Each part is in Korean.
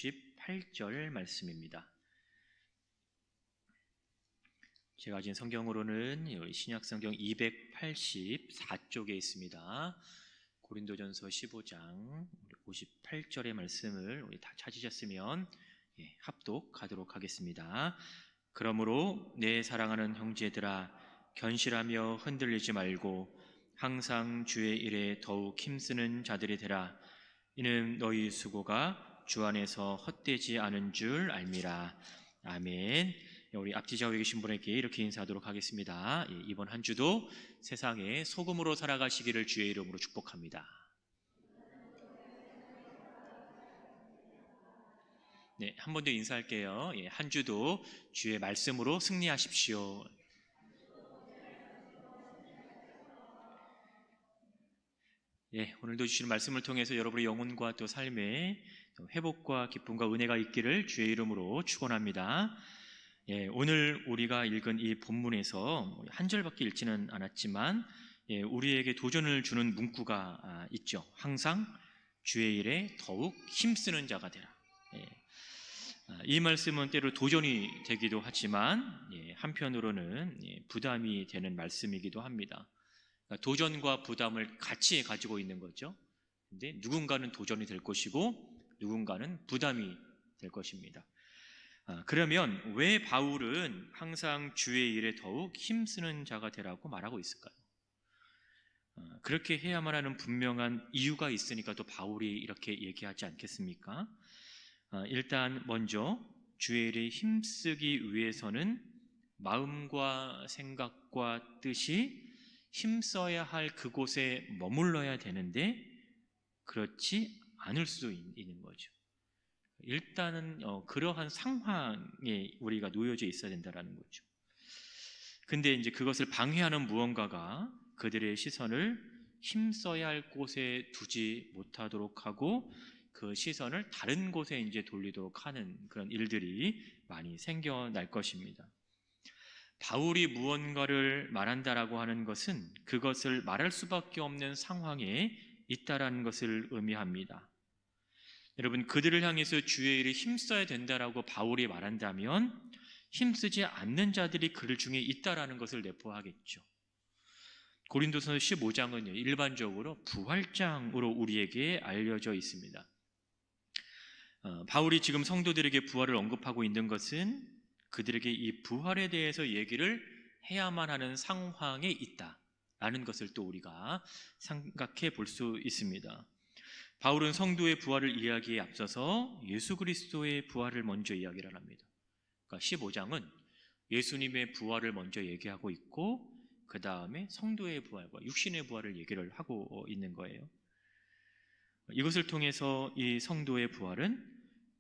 18절 말씀입니다. 제가 가진 성경으로는 신약성경 284쪽에 있습니다. 고린도전서 15장 58절의 말씀을 우리 다 찾으셨으면 합독하도록 하겠습니다. 그러므로 내 사랑하는 형제들아, 견실하며 흔들리지 말고 항상 주의 일에 더욱 힘쓰는 자들이 되라. 이는 너희 수고가 주 안에서 헛되지 않은 줄 알미라. 아멘. 우리 앞뒤 좌우에 계신 분에게 이렇게 인사하도록 하겠습니다. 이번 한 주도 세상에 소금으로 살아가시기를 주의 이름으로 축복합니다. 네, 한 번 더 인사할게요. 한 주도 주의 말씀으로 승리하십시오. 오늘도 주시는 말씀을 통해서 여러분의 영혼과 또 삶에 회복과 기쁨과 은혜가 있기를 주의 이름으로 축원합니다. 오늘 우리가 읽은 이 본문에서 한 절밖에 읽지는 않았지만 우리에게 도전을 주는 문구가 있죠. 항상 주의 일에 더욱 힘쓰는 자가 되라. 이 말씀은 때로 도전이 되기도 하지만 한편으로는 부담이 되는 말씀이기도 합니다. 도전과 부담을 같이 가지고 있는 거죠. 근데 누군가는 도전이 될 것이고 누군가는 부담이 될 것입니다. 그러면 왜 바울은 항상 주의 일에 더욱 힘쓰는 자가 되라고 말하고 있을까요? 그렇게 해야만 하는 분명한 이유가 있으니까 또 바울이 이렇게 얘기하지 않겠습니까? 일단 먼저 주의 일에 힘쓰기 위해서는 마음과 생각과 뜻이 힘써야 할 그곳에 머물러야 되는데 그렇지 않을 수도 있는 거죠. 일단은 그러한 상황에 우리가 놓여져 있어야 된다는 거죠. 근데 이제 그것을 방해하는 무언가가 그들의 시선을 힘써야 할 곳에 두지 못하도록 하고 그 시선을 다른 곳에 이제 돌리도록 하는 그런 일들이 많이 생겨날 것입니다. 바울이 무언가를 말한다라고 하는 것은 그것을 말할 수밖에 없는 상황에 있다라는 것을 의미합니다. 여러분, 그들을 향해서 주의 일에 힘써야 된다라고 바울이 말한다면 힘쓰지 않는 자들이 그들 중에 있다라는 것을 내포하겠죠. 고린도서 15장은요, 일반적으로 부활장으로 우리에게 알려져 있습니다. 바울이 지금 성도들에게 부활을 언급하고 있는 것은 그들에게 이 부활에 대해서 얘기를 해야만 하는 상황에 있다라는 것을 또 우리가 생각해 볼 수 있습니다. 바울은 성도의 부활을 이야기에 앞서서 예수 그리스도의 부활을 먼저 이야기를 합니다. 그러니까 15장은 예수님의 부활을 먼저 얘기하고 있고 그 다음에 성도의 부활과 육신의 부활을 얘기를 하고 있는 거예요. 이것을 통해서 이 성도의 부활은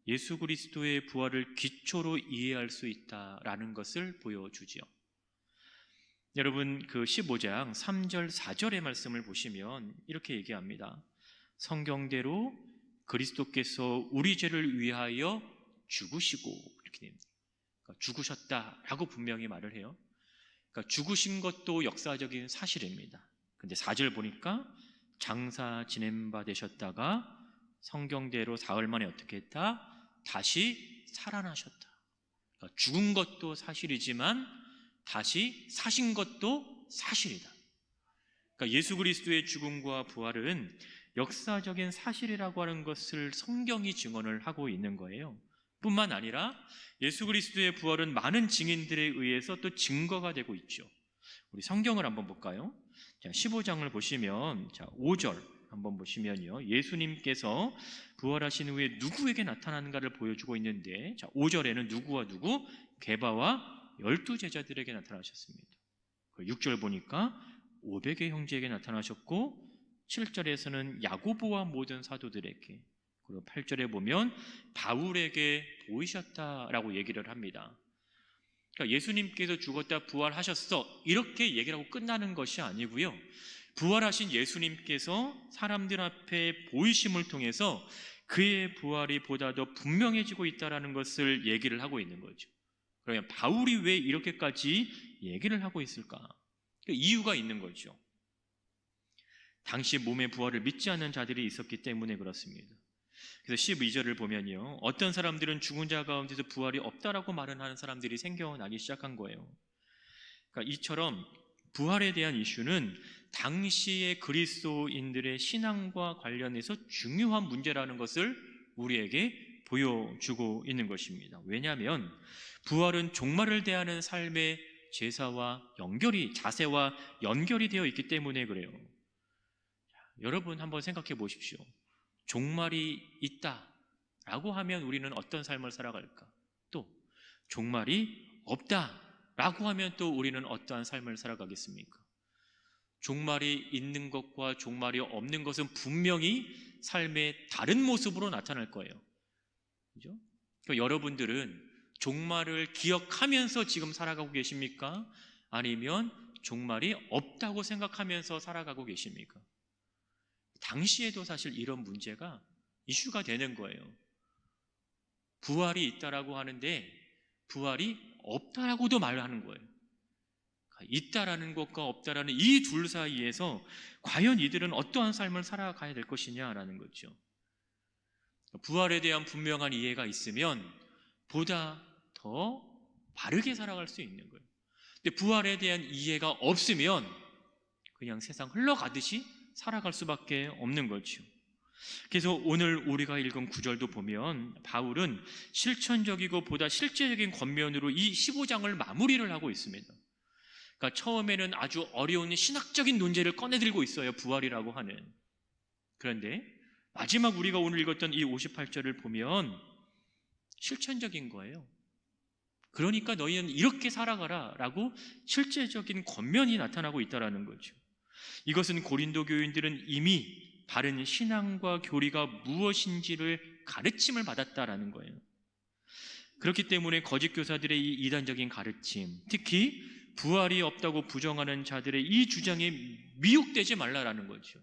예수 그리스도의 부활을 기초로 이해할 수 있다라는 것을 보여주지요. 여러분, 그 15장 3절 4절의 말씀을 보시면 이렇게 얘기합니다. 성경대로 그리스도께서 우리 죄를 위하여 죽으시고, 이렇게 됩니다. 그러니까 죽으셨다라고 분명히 말을 해요. 그러니까 죽으신 것도 역사적인 사실입니다. 근데 4절 보니까 장사 지낸 바 되셨다가 성경대로 사흘 만에 어떻게 했다? 다시 살아나셨다. 그러니까 죽은 것도 사실이지만 다시 사신 것도 사실이다. 그러니까 예수 그리스도의 죽음과 부활은 역사적인 사실이라고 하는 것을 성경이 증언을 하고 있는 거예요. 뿐만 아니라 예수 그리스도의 부활은 많은 증인들에 의해서 또 증거가 되고 있죠. 우리 성경을 한번 볼까요? 자, 15장을 보시면 5절 한번 보시면요, 예수님께서 부활하신 후에 누구에게 나타나는가를 보여주고 있는데, 5절에는 누구와 누구? 게바와 12제자들에게 나타나셨습니다. 6절 보니까 500의 형제에게 나타나셨고 7절에서는 야고보와 모든 사도들에게, 그리고 8절에 보면 바울에게 보이셨다라고 얘기를 합니다. 그러니까 예수님께서 죽었다 부활하셨어 이렇게 얘기를 하고 끝나는 것이 아니고요, 부활하신 예수님께서 사람들 앞에 보이심을 통해서 그의 부활이 보다 더 분명해지고 있다는 것을 얘기를 하고 있는 거죠. 그러면 바울이 왜 이렇게까지 얘기를 하고 있을까? 이유가 있는 거죠. 당시 몸의 부활을 믿지 않는 자들이 있었기 때문에 그렇습니다. 그래서 12절을 보면요, 어떤 사람들은 죽은 자 가운데서 부활이 없다라고 말은 하는 사람들이 생겨나기 시작한 거예요. 그러니까 이처럼 부활에 대한 이슈는 당시의 그리스도인들의 신앙과 관련해서 중요한 문제라는 것을 우리에게 보여주고 있는 것입니다. 왜냐하면 부활은 종말을 대하는 삶의 자세와 연결이 되어 있기 때문에 그래요. 여러분 한번 생각해 보십시오. 종말이 있다라고 하면 우리는 어떤 삶을 살아갈까? 또 종말이 없다라고 하면 또 우리는 어떠한 삶을 살아가겠습니까? 종말이 있는 것과 종말이 없는 것은 분명히 삶의 다른 모습으로 나타날 거예요. 그죠? 그러니까 여러분들은 종말을 기억하면서 지금 살아가고 계십니까? 아니면 종말이 없다고 생각하면서 살아가고 계십니까? 당시에도 사실 이런 문제가 이슈가 되는 거예요. 부활이 있다라고 하는데 부활이 없다라고도 말하는 거예요. 있다라는 것과 없다라는 이 둘 사이에서 과연 이들은 어떠한 삶을 살아가야 될 것이냐라는 거죠. 부활에 대한 분명한 이해가 있으면 보다 더 바르게 살아갈 수 있는 거예요. 근데 부활에 대한 이해가 없으면 그냥 세상 흘러가듯이 살아갈 수밖에 없는 거죠. 그래서 오늘 우리가 읽은 구절도 보면 바울은 실천적이고 보다 실제적인 권면으로 이 15장을 마무리를 하고 있습니다. 그러니까 처음에는 아주 어려운 신학적인 논제를 꺼내들고 있어요. 부활이라고 하는. 그런데 마지막 우리가 오늘 읽었던 이 58절을 보면 실천적인 거예요. 그러니까 너희는 이렇게 살아가라 라고 실제적인 권면이 나타나고 있다는 거죠. 이것은 고린도 교인들은 이미 바른 신앙과 교리가 무엇인지를 가르침을 받았다라는 거예요. 그렇기 때문에 거짓 교사들의 이 이단적인 가르침, 특히 부활이 없다고 부정하는 자들의 이 주장에 미혹되지 말라라는 거죠.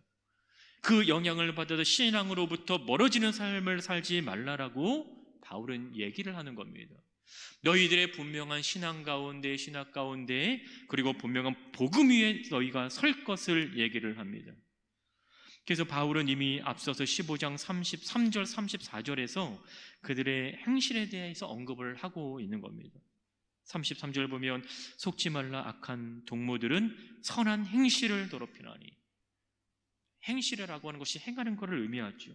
그 영향을 받아서 신앙으로부터 멀어지는 삶을 살지 말라라고 바울은 얘기를 하는 겁니다. 너희들의 분명한 신앙 가운데 그리고 분명한 복음 위에 너희가 설 것을 얘기를 합니다. 그래서 바울은 이미 앞서서 15장 33절 34절에서 그들의 행실에 대해서 언급을 하고 있는 겁니다. 33절 보면 속지 말라 악한 동무들은 선한 행실을 더럽히나니, 행실이라고 하는 것이 행하는 것을 의미하죠.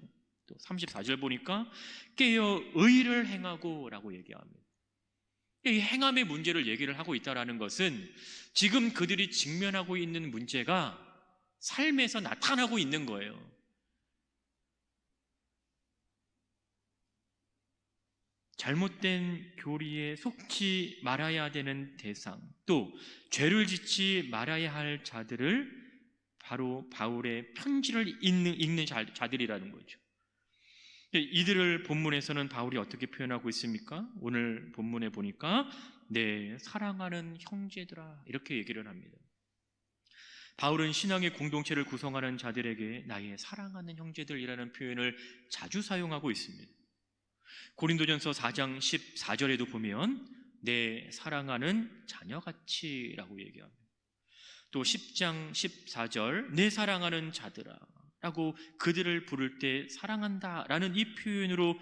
또 34절 보니까 깨어 의를 행하고 라고 얘기합니다. 이 행함의 문제를 얘기를 하고 있다는 것은 지금 그들이 직면하고 있는 문제가 삶에서 나타나고 있는 거예요. 잘못된 교리에 속지 말아야 되는 대상, 또 죄를 짓지 말아야 할 자들을 바로 바울의 편지를 읽는 자들이라는 거죠. 이들을 본문에서는 바울이 어떻게 표현하고 있습니까? 오늘 본문에 보니까 내 사랑하는 형제들아 이렇게 얘기를 합니다. 바울은 신앙의 공동체를 구성하는 자들에게 나의 사랑하는 형제들이라는 표현을 자주 사용하고 있습니다. 고린도전서 4장 14절에도 보면 내 사랑하는 자녀같이 라고 얘기합니다. 또 10장 14절 내 사랑하는 자들아 라고 그들을 부를 때 사랑한다 라는 이 표현으로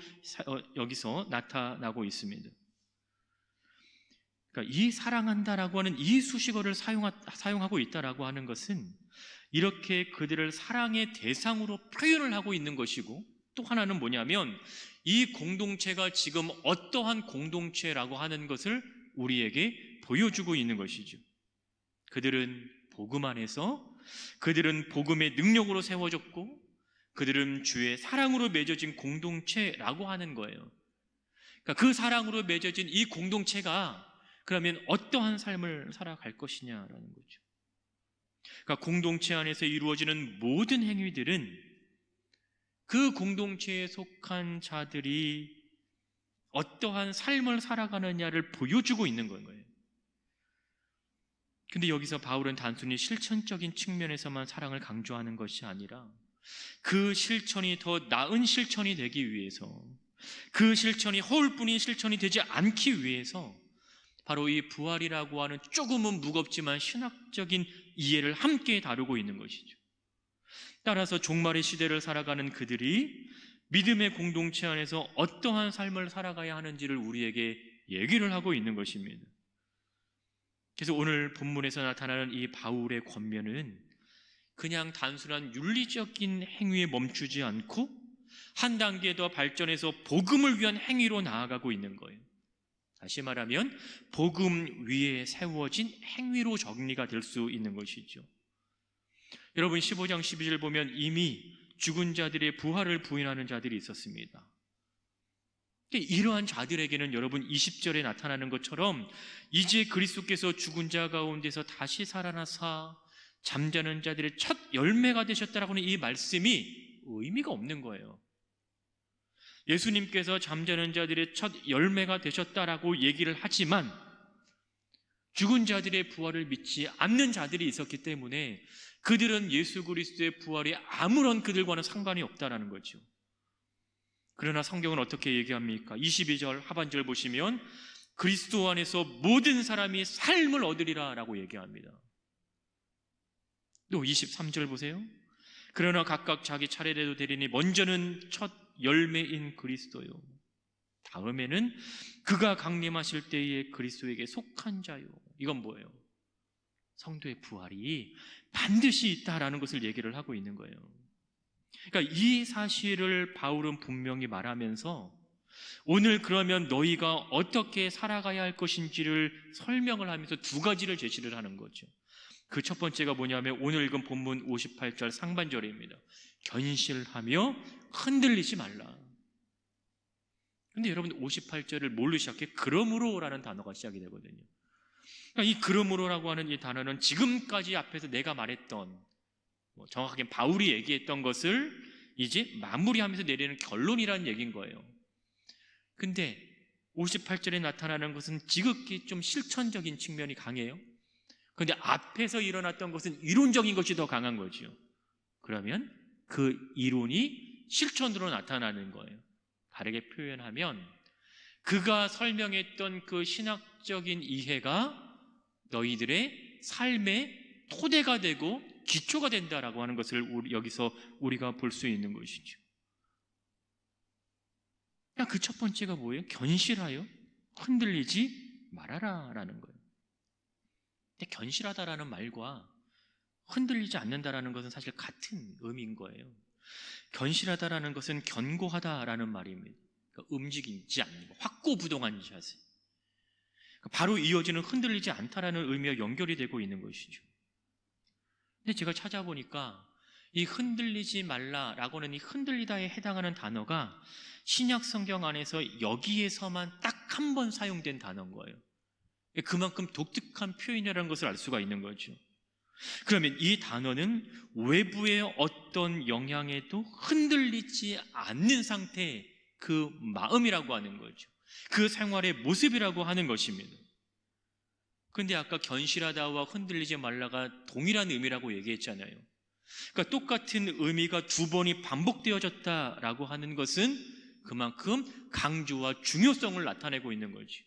여기서 나타나고 있습니다. 그러니까 이 사랑한다라고 하는 이 수식어를 사용하고 있다라고 하는 것은 이렇게 그들을 사랑의 대상으로 표현을 하고 있는 것이고, 또 하나는 뭐냐면 이 공동체가 지금 어떠한 공동체라고 하는 것을 우리에게 보여주고 있는 것이죠. 그들은 복음 안에서, 그들은 복음의 능력으로 세워졌고 그들은 주의 사랑으로 맺어진 공동체라고 하는 거예요. 그러니까 그 사랑으로 맺어진 이 공동체가 그러면 어떠한 삶을 살아갈 것이냐라는 거죠. 그러니까 공동체 안에서 이루어지는 모든 행위들은 그 공동체에 속한 자들이 어떠한 삶을 살아가느냐를 보여주고 있는 거예요. 근데 여기서 바울은 단순히 실천적인 측면에서만 사랑을 강조하는 것이 아니라 그 실천이 더 나은 실천이 되기 위해서, 그 실천이 허울뿐인 실천이 되지 않기 위해서 바로 이 부활이라고 하는 조금은 무겁지만 신학적인 이해를 함께 다루고 있는 것이죠. 따라서 종말의 시대를 살아가는 그들이 믿음의 공동체 안에서 어떠한 삶을 살아가야 하는지를 우리에게 얘기를 하고 있는 것입니다. 그래서 오늘 본문에서 나타나는 이 바울의 권면은 그냥 단순한 윤리적인 행위에 멈추지 않고 한 단계 더 발전해서 복음을 위한 행위로 나아가고 있는 거예요. 다시 말하면 복음 위에 세워진 행위로 정리가 될 수 있는 것이죠. 여러분 15장 12절 보면 이미 죽은 자들의 부활을 부인하는 자들이 있었습니다. 이러한 자들에게는 여러분 20절에 나타나는 것처럼 이제 그리스도께서 죽은 자 가운데서 다시 살아나사 잠자는 자들의 첫 열매가 되셨다라고 하는 이 말씀이 의미가 없는 거예요. 예수님께서 잠자는 자들의 첫 열매가 되셨다라고 얘기를 하지만 죽은 자들의 부활을 믿지 않는 자들이 있었기 때문에 그들은 예수 그리스도의 부활이 아무런 그들과는 상관이 없다라는 거죠. 그러나 성경은 어떻게 얘기합니까? 22절 하반절 보시면 그리스도 안에서 모든 사람이 삶을 얻으리라 라고 얘기합니다. 또 23절 보세요. 그러나 각각 자기 차례대로 되리니 먼저는 첫 열매인 그리스도요, 다음에는 그가 강림하실 때에 그리스도에게 속한 자요. 이건 뭐예요? 성도의 부활이 반드시 있다라는 것을 얘기를 하고 있는 거예요. 그러니까 이 사실을 바울은 분명히 말하면서 오늘 그러면 너희가 어떻게 살아가야 할 것인지를 설명을 하면서 두 가지를 제시를 하는 거죠. 그 첫 번째가 뭐냐면 오늘 읽은 본문 58절 상반절입니다. 견실하며 흔들리지 말라. 근데 여러분 58절을 뭘로 시작해? 그러므로라는 단어가 시작이 되거든요. 그러니까 이 그러므로라고 하는 이 단어는 지금까지 앞에서 내가 말했던, 정확하게 바울이 얘기했던 것을 이제 마무리하면서 내리는 결론이라는 얘기인 거예요. 근데 58절에 나타나는 것은 지극히 좀 실천적인 측면이 강해요. 그런데 앞에서 일어났던 것은 이론적인 것이 더 강한 거죠. 그러면 그 이론이 실천으로 나타나는 거예요. 다르게 표현하면 그가 설명했던 그 신학적인 이해가 너희들의 삶의 토대가 되고 기초가 된다라고 하는 것을 여기서 우리가 볼 수 있는 것이죠. 그 첫 번째가 뭐예요? 견실하여 흔들리지 말아라라는 거예요. 근데 견실하다라는 말과 흔들리지 않는다라는 것은 사실 같은 의미인 거예요. 견실하다라는 것은 견고하다라는 말입니다. 그러니까 움직이지 않는 거, 확고부동한 자세. 바로 이어지는 흔들리지 않다라는 의미와 연결이 되고 있는 것이죠. 근데 제가 찾아보니까 이 흔들리지 말라라고 하는 이 흔들리다에 해당하는 단어가 신약 성경 안에서 여기에서만 딱 한 번 사용된 단어인 거예요. 그만큼 독특한 표현이라는 것을 알 수가 있는 거죠. 그러면 이 단어는 외부의 어떤 영향에도 흔들리지 않는 상태의 그 마음이라고 하는 거죠. 그 생활의 모습이라고 하는 것입니다. 그런데 아까 견실하다와 흔들리지 말라가 동일한 의미라고 얘기했잖아요. 그러니까 똑같은 의미가 두 번이 반복되어졌다라고 하는 것은 그만큼 강조와 중요성을 나타내고 있는 거죠.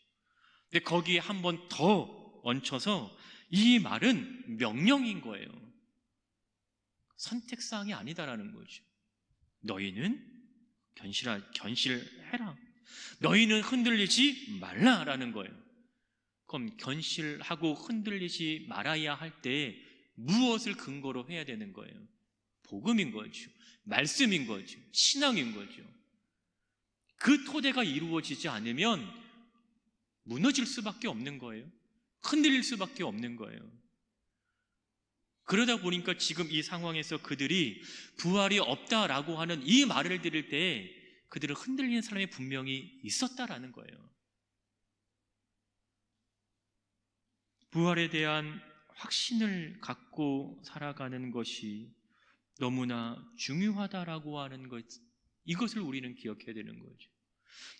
근데 거기에 한 번 더 얹혀서 이 말은 명령인 거예요. 선택사항이 아니다라는 거죠. 너희는 견실해라. 너희는 흔들리지 말라라는 거예요. 그럼 견실하고 흔들리지 말아야 할 때 무엇을 근거로 해야 되는 거예요? 복음인 거죠. 말씀인 거죠. 신앙인 거죠. 그 토대가 이루어지지 않으면 무너질 수밖에 없는 거예요. 흔들릴 수밖에 없는 거예요. 그러다 보니까 지금 이 상황에서 그들이 부활이 없다라고 하는 이 말을 들을 때 그들은 흔들리는 사람이 분명히 있었다라는 거예요. 부활에 대한 확신을 갖고 살아가는 것이 너무나 중요하다라고 하는 것, 이것을 우리는 기억해야 되는 거죠.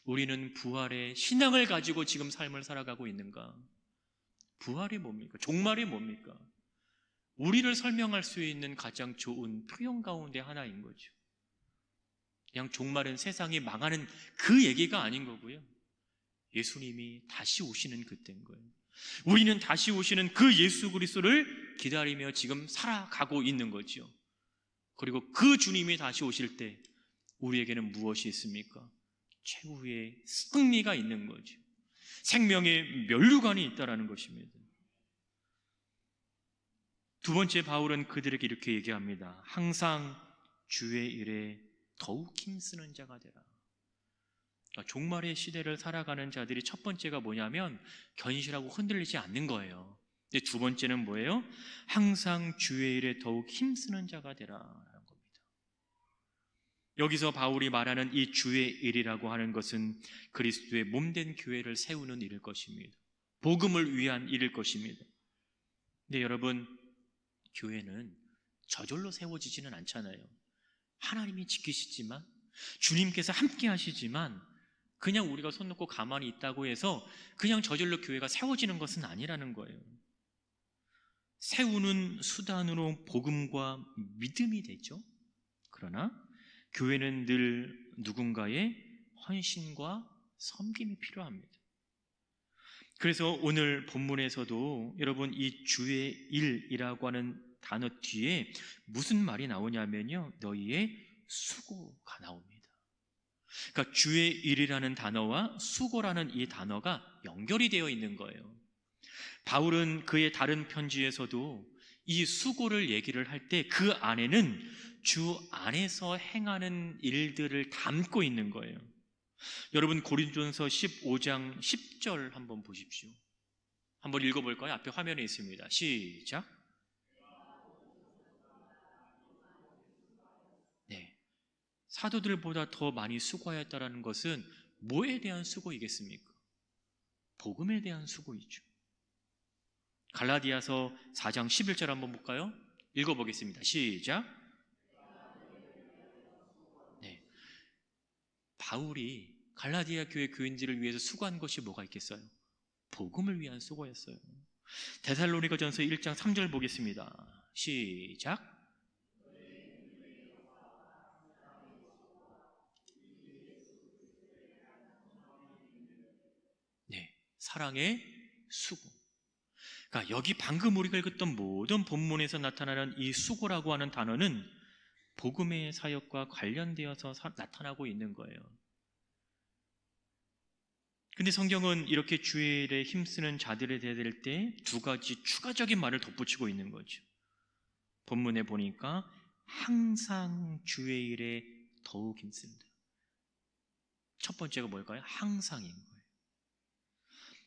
우리는 부활의 신앙을 가지고 지금 삶을 살아가고 있는가? 부활이 뭡니까? 종말이 뭡니까? 우리를 설명할 수 있는 가장 좋은 표현 가운데 하나인 거죠. 그냥 종말은 세상이 망하는 그 얘기가 아닌 거고요. 예수님이 다시 오시는 그때인 거예요. 우리는 다시 오시는 그 예수 그리스도를 기다리며 지금 살아가고 있는 거죠. 그리고 그 주님이 다시 오실 때 우리에게는 무엇이 있습니까? 최후의 승리가 있는 거죠. 생명의 면류관이 있다라는 것입니다. 두 번째, 바울은 그들에게 이렇게 얘기합니다. 항상 주의 일에 더욱 힘쓰는 자가 되라. 그러니까 종말의 시대를 살아가는 자들이 첫 번째가 뭐냐면 견실하고 흔들리지 않는 거예요. 근데 두 번째는 뭐예요? 항상 주의 일에 더욱 힘쓰는 자가 되라라는 겁니다. 여기서 바울이 말하는 이 주의 일이라고 하는 것은 그리스도의 몸된 교회를 세우는 일일 것입니다. 복음을 위한 일일 것입니다. 근데 여러분, 교회는 저절로 세워지지는 않잖아요. 하나님이 지키시지만, 주님께서 함께 하시지만, 그냥 우리가 손 놓고 가만히 있다고 해서 그냥 저절로 교회가 세워지는 것은 아니라는 거예요. 세우는 수단으로 복음과 믿음이 되죠. 그러나 교회는 늘 누군가의 헌신과 섬김이 필요합니다. 그래서 오늘 본문에서도 여러분, 이 주의 일이라고 하는 단어 뒤에 무슨 말이 나오냐면요, 너희의 수고가 나옵니다. 그러니까 주의 일이라는 단어와 수고라는 이 단어가 연결이 되어 있는 거예요. 바울은 그의 다른 편지에서도 이 수고를 얘기를 할 때 그 안에는 주 안에서 행하는 일들을 담고 있는 거예요. 여러분, 고린도전서 15장 10절 한번 보십시오. 한번 읽어볼까요? 앞에 화면에 있습니다. 시작. 네, 사도들보다 더 많이 수고하였다라는 것은 뭐에 대한 수고이겠습니까? 복음에 대한 수고이죠. 갈라디아서 4장 11절 한번 볼까요? 읽어보겠습니다. 시작. 네, 바울이 갈라디아 교회 교인들을 위해서 수고한 것이 뭐가 있겠어요? 복음을 위한 수고였어요. 데살로니가전서 1장 3절 보겠습니다. 시작. 네, 사랑의 수고. 그러니까 여기 방금 우리가 읽었던 모든 본문에서 나타나는 이 수고라고 하는 단어는 복음의 사역과 관련되어서 나타나고 있는 거예요. 근데 성경은 이렇게 주의 일에 힘쓰는 자들에 대할 때 두 가지 추가적인 말을 덧붙이고 있는 거죠. 본문에 보니까 항상 주의 일에 더욱 힘쓴다. 첫 번째가 뭘까요? 항상인 거예요.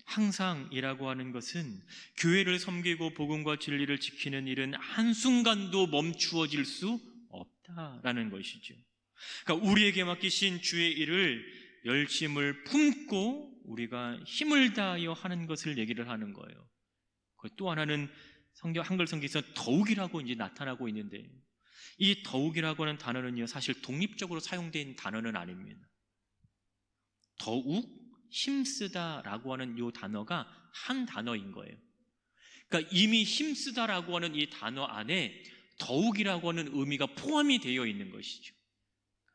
항상이라고 하는 것은 교회를 섬기고 복음과 진리를 지키는 일은 한순간도 멈추어질 수 없다라는 것이죠. 그러니까 우리에게 맡기신 주의 일을 열심을 품고 우리가 힘을 다하여 하는 것을 얘기를 하는 거예요. 또 하나는 한글 성경에서 더욱이라고 이제 나타나고 있는데, 이 더욱이라고 하는 단어는요, 사실 독립적으로 사용된 단어는 아닙니다. 더욱 힘쓰다라고 하는 이 단어가 한 단어인 거예요. 그러니까 이미 힘쓰다라고 하는 이 단어 안에 더욱이라고 하는 의미가 포함이 되어 있는 것이죠.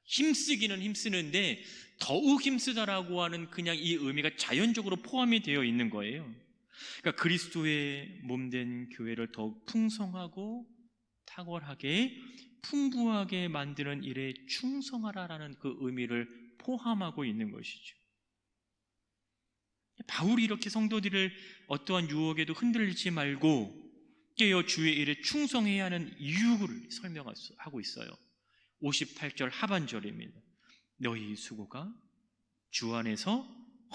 힘쓰기는 힘쓰는데 더욱 힘쓰다라고 하는 그냥 이 의미가 자연적으로 포함이 되어 있는 거예요. 그러니까 그리스도의 몸된 교회를 더욱 풍성하고 탁월하게 풍부하게 만드는 일에 충성하라라는 그 의미를 포함하고 있는 것이죠. 바울이 이렇게 성도들을 어떠한 유혹에도 흔들리지 말고 깨어 주의 일에 충성해야 하는 이유를 설명하고 있어요. 58절 하반절입니다. 너희 수고가 주 안에서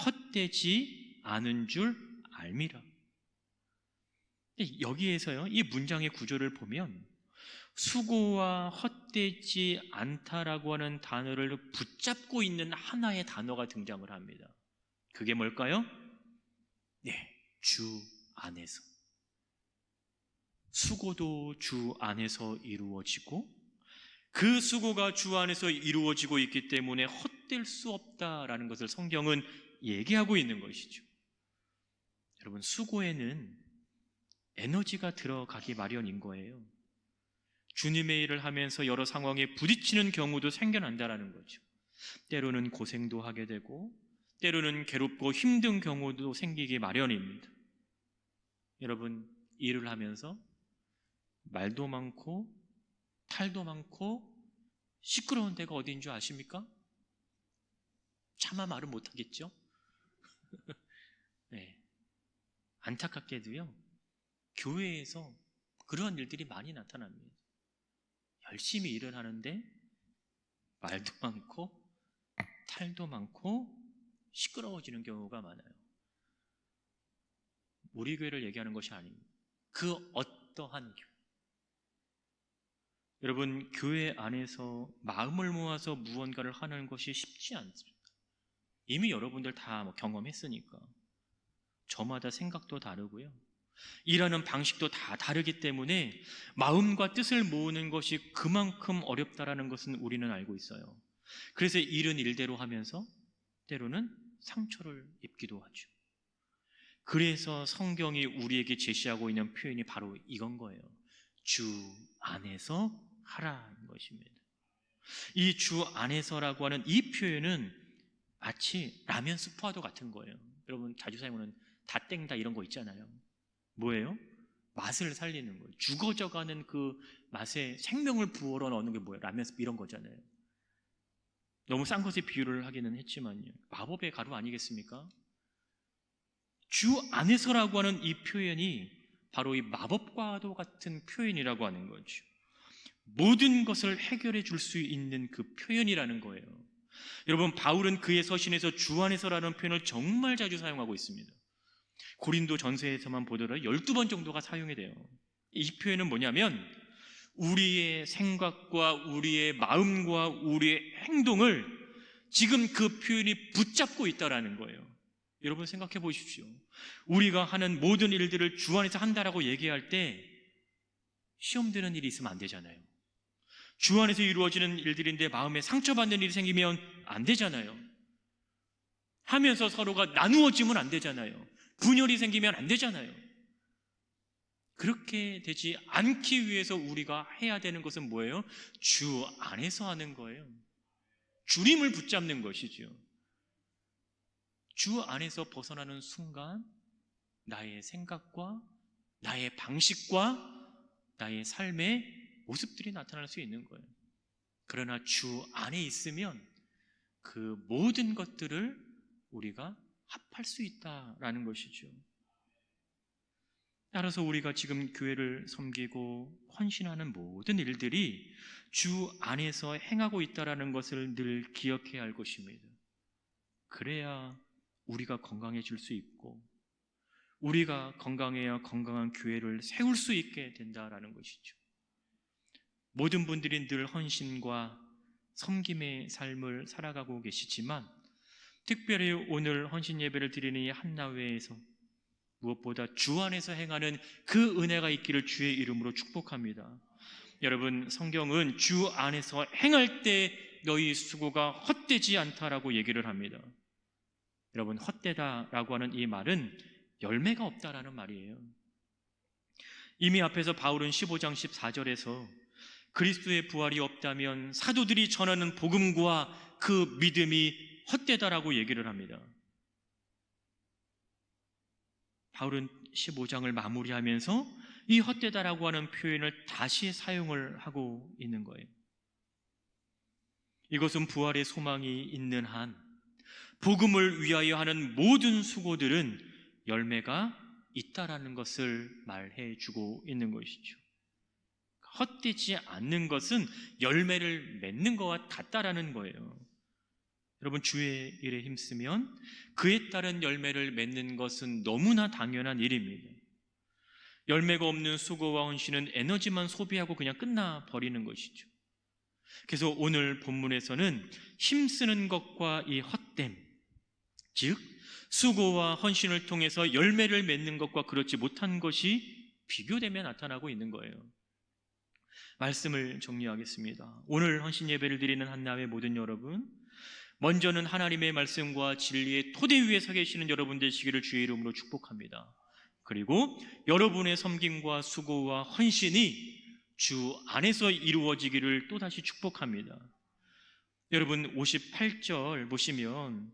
헛되지 않은 줄 알미라. 여기에서요, 이 문장의 구조를 보면 수고와 헛되지 않다라고 하는 단어를 붙잡고 있는 하나의 단어가 등장을 합니다. 그게 뭘까요? 네, 주 안에서. 수고도 주 안에서 이루어지고 그 수고가 주 안에서 이루어지고 있기 때문에 헛될 수 없다라는 것을 성경은 얘기하고 있는 것이죠. 여러분, 수고에는 에너지가 들어가기 마련인 거예요. 주님의 일을 하면서 여러 상황에 부딪히는 경우도 생겨난다라는 거죠. 때로는 고생도 하게 되고 때로는 괴롭고 힘든 경우도 생기기 마련입니다. 여러분, 일을 하면서 말도 많고 탈도 많고 시끄러운 데가 어디인 줄 아십니까? 차마 말을 못하겠죠? 네. 안타깝게도요, 교회에서 그런 일들이 많이 나타납니다. 열심히 일을 하는데 말도 많고 탈도 많고 시끄러워지는 경우가 많아요. 우리 교회를 얘기하는 것이 아닙니다. 그 어떠한 교회. 여러분, 교회 안에서 마음을 모아서 무언가를 하는 것이 쉽지 않습니다. 이미 여러분들 다 경험했으니까. 저마다 생각도 다르고요, 일하는 방식도 다 다르기 때문에 마음과 뜻을 모으는 것이 그만큼 어렵다라는 것은 우리는 알고 있어요. 그래서 일은 일대로 하면서 때로는 상처를 입기도 하죠. 그래서 성경이 우리에게 제시하고 있는 표현이 바로 이건 거예요. 주 안에서 하라는 것입니다. 이 주 안에서라고 하는 이 표현은 마치 라면 스프와도 같은 거예요. 여러분 자주 사용하는 다 땡다 이런 거 있잖아요. 뭐예요? 맛을 살리는 거예요. 죽어져가는 그 맛에 생명을 부어러 넣는 게 뭐예요? 라면 스프 이런 거잖아요. 너무 싼 것에 비유를 하기는 했지만요, 마법의 가루 아니겠습니까? 주 안에서라고 하는 이 표현이 바로 이 마법과도 같은 표현이라고 하는 거죠. 모든 것을 해결해 줄 수 있는 그 표현이라는 거예요. 여러분, 바울은 그의 서신에서 주 안에서라는 표현을 정말 자주 사용하고 있습니다. 고린도 전서에서만 보더라도 12번 정도가 사용이 돼요. 이 표현은 뭐냐면 우리의 생각과 우리의 마음과 우리의 행동을 지금 그 표현이 붙잡고 있다라는 거예요. 여러분 생각해 보십시오. 우리가 하는 모든 일들을 주 안에서 한다라고 얘기할 때 시험 드는 일이 있으면 안 되잖아요. 주 안에서 이루어지는 일들인데 마음에 상처받는 일이 생기면 안 되잖아요. 하면서 서로가 나누어지면 안 되잖아요. 분열이 생기면 안 되잖아요. 그렇게 되지 않기 위해서 우리가 해야 되는 것은 뭐예요? 주 안에서 하는 거예요. 주님을 붙잡는 것이죠. 주 안에서 벗어나는 순간 나의 생각과 나의 방식과 나의 삶의 모습들이 나타날 수 있는 거예요. 그러나 주 안에 있으면 그 모든 것들을 우리가 합할 수 있다라는 것이죠. 따라서 우리가 지금 교회를 섬기고 헌신하는 모든 일들이 주 안에서 행하고 있다라는 것을 늘 기억해야 할 것입니다. 그래야 우리가 건강해질 수 있고 우리가 건강해야 건강한 교회를 세울 수 있게 된다라는 것이죠. 모든 분들이 늘 헌신과 섬김의 삶을 살아가고 계시지만 특별히 오늘 헌신 예배를 드리는 이 한나회에서 무엇보다 주 안에서 행하는 그 은혜가 있기를 주의 이름으로 축복합니다. 여러분, 성경은 주 안에서 행할 때 너희 수고가 헛되지 않다라고 얘기를 합니다. 여러분, 헛되다라고 하는 이 말은 열매가 없다라는 말이에요. 이미 앞에서 바울은 15장 14절에서 그리스도의 부활이 없다면 사도들이 전하는 복음과 그 믿음이 헛되다라고 얘기를 합니다. 바울은 15장을 마무리하면서 이 헛되다라고 하는 표현을 다시 사용을 하고 있는 거예요. 이것은 부활의 소망이 있는 한 복음을 위하여 하는 모든 수고들은 열매가 있다라는 것을 말해 주고 있는 것이죠. 헛되지 않는 것은 열매를 맺는 것과 같다라는 거예요. 여러분, 주의 일에 힘쓰면 그에 따른 열매를 맺는 것은 너무나 당연한 일입니다. 열매가 없는 수고와 헌신은 에너지만 소비하고 그냥 끝나버리는 것이죠. 그래서 오늘 본문에서는 힘쓰는 것과 이 헛됨, 즉 수고와 헌신을 통해서 열매를 맺는 것과 그렇지 못한 것이 비교되며 나타나고 있는 거예요. 말씀을 정리하겠습니다. 오늘 헌신 예배를 드리는 한나회 모든 여러분, 먼저는 하나님의 말씀과 진리의 토대 위에 서 계시는 여러분 되시기를 주의 이름으로 축복합니다. 그리고 여러분의 섬김과 수고와 헌신이 주 안에서 이루어지기를 또다시 축복합니다. 여러분, 58절 보시면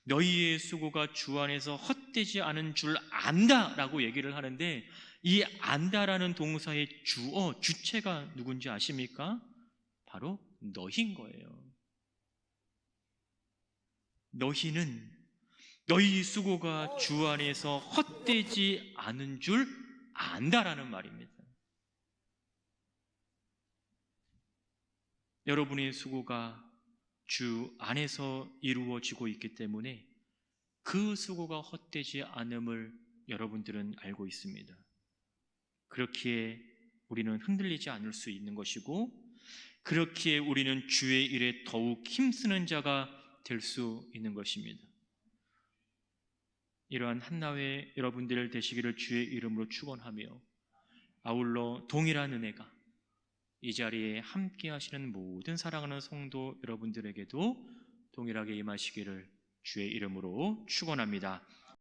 너희의 수고가 주 안에서 헛되지 않은 줄 안다라고 얘기를 하는데, 이 안다라는 동사의 주체가 누군지 아십니까? 바로 너희인 거예요. 너희는 너희 수고가 주 안에서 헛되지 않은 줄 안다라는 말입니다. 여러분의 수고가 주 안에서 이루어지고 있기 때문에 그 수고가 헛되지 않음을 여러분들은 알고 있습니다. 그렇기에 우리는 흔들리지 않을 수 있는 것이고, 그렇기에 우리는 주의 일에 더욱 힘쓰는 자가 될 수 있는 것입니다. 이러한 한나회 여러분들 되시기를 주의 이름으로 축원하며, 아울러 동일한 은혜가 이 자리에 함께 하시는 모든 사랑하는 성도 여러분들에게도 동일하게 임하시기를 주의 이름으로 축원합니다.